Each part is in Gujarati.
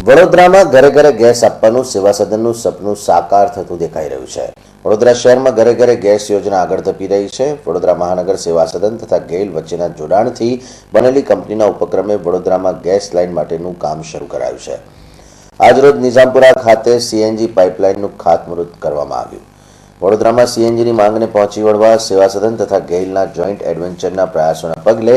વડોદરામાં ઘરે ઘરે ગેસ આપવાનું સેવા સદનનું સપનું સાકાર થતું દેખાઈ રહ્યું છે। વડોદરા શહેરમાં ઘરે ઘરે ગેસ યોજના આગળ ધપી રહી છે। વડોદરા મહાનગર સેવા સદન તથા ગેઇલ વચ્ચેના જોડાણથી બનેલી કંપનીના ઉપક્રમે વડોદરામાં ગેસ લાઇન માટેનું કામ શરૂ કરાયું છે। આજરોજ નિઝામપુરા ખાતે સીએનજી પાઇપલાઇનનું ખાતમુહૂર્ત કરવામાં આવ્યું। વડોદરામાં સીએનજીની માંગને પહોંચી વળવા સેવા સદન તથા ગેઇલના જોઈન્ટ એડવેન્ચરના પ્રયાસોના પગલે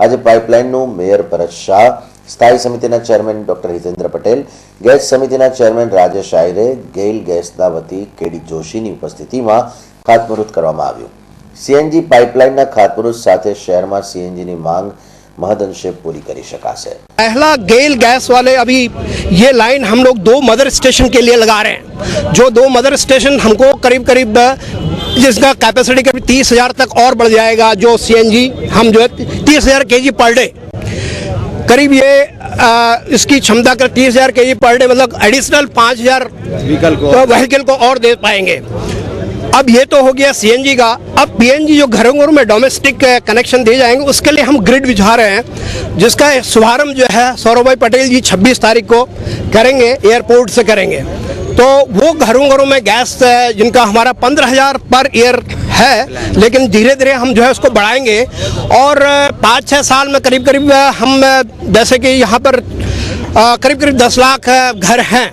આજે પાઇપલાઇનનું મેયર ભરત શાહ, स्थायी समितिना chairman doctor Hitendra Patel, gas समितिना चेरमेन राजेश आयरे, गैल गैसना वती केडी जोशीनी उपस्थितिमां खातमुहूर्त करवामां आव्युं। सीएनजी पाइपलाइनना खातमुहूर्त साथे शहरमां सीएनजीनी मांग महदअंशे पूरी करी शकाशे। पहला गैल गैस वाले अभी ये लाइन हम लोग 2 मदर स्टेशन के लिए लगा रहे हैं, जो 2 मदर स्टेशन हमको करीब जिसका कैपेसिटी करीब 30,000 तक और बढ़ जाएगा। जो सीएनजी हम जो है 30,000 केजी पर डे करीब ये इसकी क्षमता कर 30,000 केजी पर डे मतलब एडिशनल 5,000 व्हीकल को और दे पाएंगे। अब ये तो हो गया सीएनजी का। अब पीएनजी जो घरों घरों में डोमेस्टिक कनेक्शन दिए जाएंगे उसके लिए हम ग्रिड बिछा रहे हैं, जिसका शुभारंभ जो है सौरभ भाई पटेल जी 26 तारीख को करेंगे, एयरपोर्ट से करेंगे। तो वो घरों घरों में गैस जिनका हमारा 15,000 पर ईयर है, लेकिन धीरे धीरे हम जो है उसको बढ़ाएंगे और 5-6 साल में करीब हम जैसे कि यहाँ पर करीब 10 लाख घर हैं,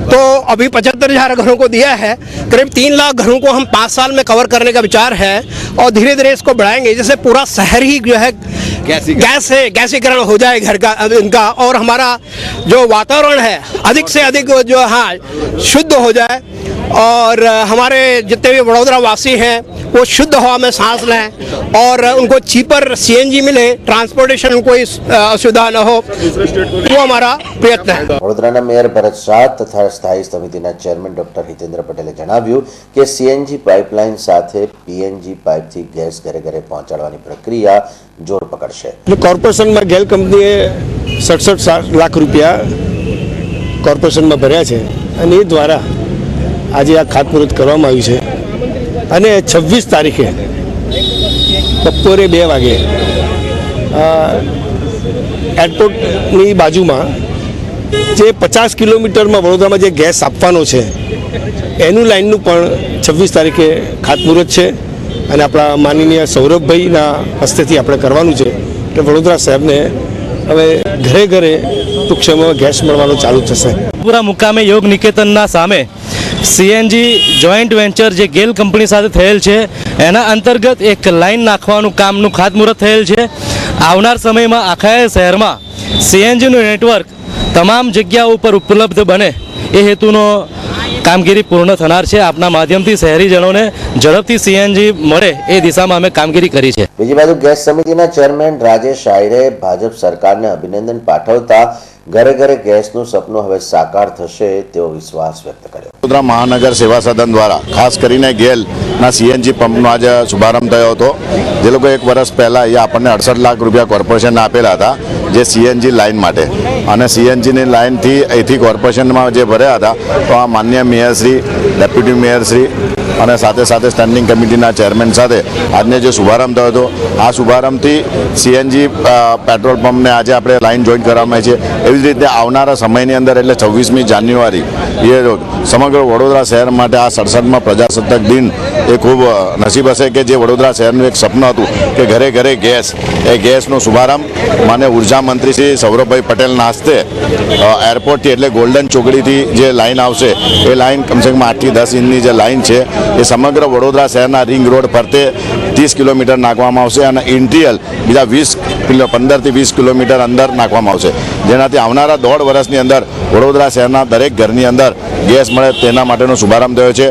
तो अभी 75,000 घरों को दिया है, करीब 3 लाख घरों को हम 5 साल में कवर करने का विचार है और धीरे धीरे इसको बढ़ाएंगे, जैसे पूरा शहर ही जो है गैसीकरण हो जाए घर का इनका, और हमारा जो वातावरण है अधिक से अधिक जो शुद्ध हो जाए और हमारे जितने भी वडोदरा वासी हैं वो शुद्ध हवा में सांस लें और उनको चीपर सीएनजी मिले, ट्रांसपोर्टेशन कोई असुविधा न हो, वो हमारा प्रयत्न है। वडोदराना मेयर भरत शाह तथा स्थायी समितिना चेरमेन डॉक्टर हितेन्द्र पटेले जणाव्युं के सीएनजी पाइपलाइन साथे पीएनजी पाइपथी गैस घरे घरे पहोंचाडवानी प्रक्रिया जोर पकड़शे। कॉर्पोरेशनमां गेल कंपनीए 67 लाख रुपया कॉर्पोरेशनमां भर्या छे અને એ દ્વારા આજે આ ખાતમુહૂર્ત કરવામાં આવ્યું છે અને 26 તારીખે બપોરે 2 વાગે એરપોર્ટની બાજુમાં જે 50 કિલોમીટરમાં વડોદરામાં જે ગેસ આપવાનો છે એનું લાઇનનું પણ 26 તારીખે ખાતમુહૂર્ત છે અને આપણા માનનીય સૌરભભાઈના હસ્તેથી આપણે કરવાનું છે કે વડોદરા શહેરને હવે ઘરે ઘરે ટૂંક સમયમાં ગેસ મળવાનું ચાલુ થશે। પૂરા મુકામે યોગ નિકેતનના સામે સીએનજી જોઈન્ટ વેન્ચર જે ગેલ કંપની સાથે થયેલ છે એના અંતર્ગત એક લાઇન નાખવાનું કામનું ખાતમુહૂર્ત થયેલ છે। આવનાર સમયમાં આખા શહેરમાં સીએનજીનું નેટવર્ક તમામ જગ્યાઓ ઉપર ઉપલબ્ધ બને એ હેતુનો કામગીરી પૂર્ણ થનાર છે। આપના માધ્યમથી શહેરીજનોને ઝડપથી સીએનજી મળે એ દિશામાં અમે કામગીરી કરી છે। બીજી બાજુ ગેસ સમિતિના ચેરમેન રાજેશ આયરે ભાજપ સરકારને અભિનંદન પાઠવતા ઘરે ઘરે ગેસનું સપનું હવે સાકાર થશે તેવો વિશ્વાસ વ્યક્ત કર્યો। વડોદરા મહાનગર સેવા સદન દ્વારા ખાસ કરીને ગેલના સીએનજી પંપનો આજે શુભારંભ થયો હતો। જે લોકો 1 વર્ષ પહેલાં અહીંયા આપણને 68 લાખ રૂપિયા કોર્પોરેશનને આપેલા હતા જે સીએનજી લાઇન માટે, અને સીએનજીની લાઇનથી અહીંથી કોર્પોરેશનમાં જે ભર્યા હતા તો આ માન્ય મેયરશ્રી, ડેપ્યુટી મેયરશ્રી અને સાથે સાથે સ્ટેન્ડિંગ કમિટીના ચેરમેન સાથે આજને જે શુભારંભ થયો હતો આ શુભારંભથી સીએનજી પેટ્રોલ પંપને આજે આપણે લાઇન જોઈન કરવામાં છે। એવી જ રીતે આવનારા સમયની અંદર એટલે 26મી જાન્યુઆરી એ રોજ સમગ્ર વડોદરા શહેર માટે આ 67મા પ્રજાસત્તાક દિન એ ખૂબ નસીબ હશે કે જે વડોદરા શહેરનું એક સપનું હતું કે ઘરે ઘરે ગેસ, એ ગેસનો શુભારંભ માન્ય ઉર્જા મંત્રી શ્રી સૌરભભાઈ પટેલના હસ્તે એરપોર્ટથી એટલે ગોલ્ડન ચોકડીથી જે લાઇન આવશે એ લાઇન કમસે કમ 8 થી 10 ઇંચની જે લાઇન છે એ સમગ્ર વડોદરા શહેરના રિંગ રોડ ફરતે 30 કિલોમીટર નાખવામાં આવશે અને ઇન્ટિરિયર બીજા 15 થી 20 કિલોમીટર અંદર નાખવામાં આવશે, જેનાથી આવનારા 1.5 વર્ષની અંદર વડોદરા શહેરના દરેક ઘરની અંદર ગેસ મળે તેના માટેનો શુભારંભ થયો છે।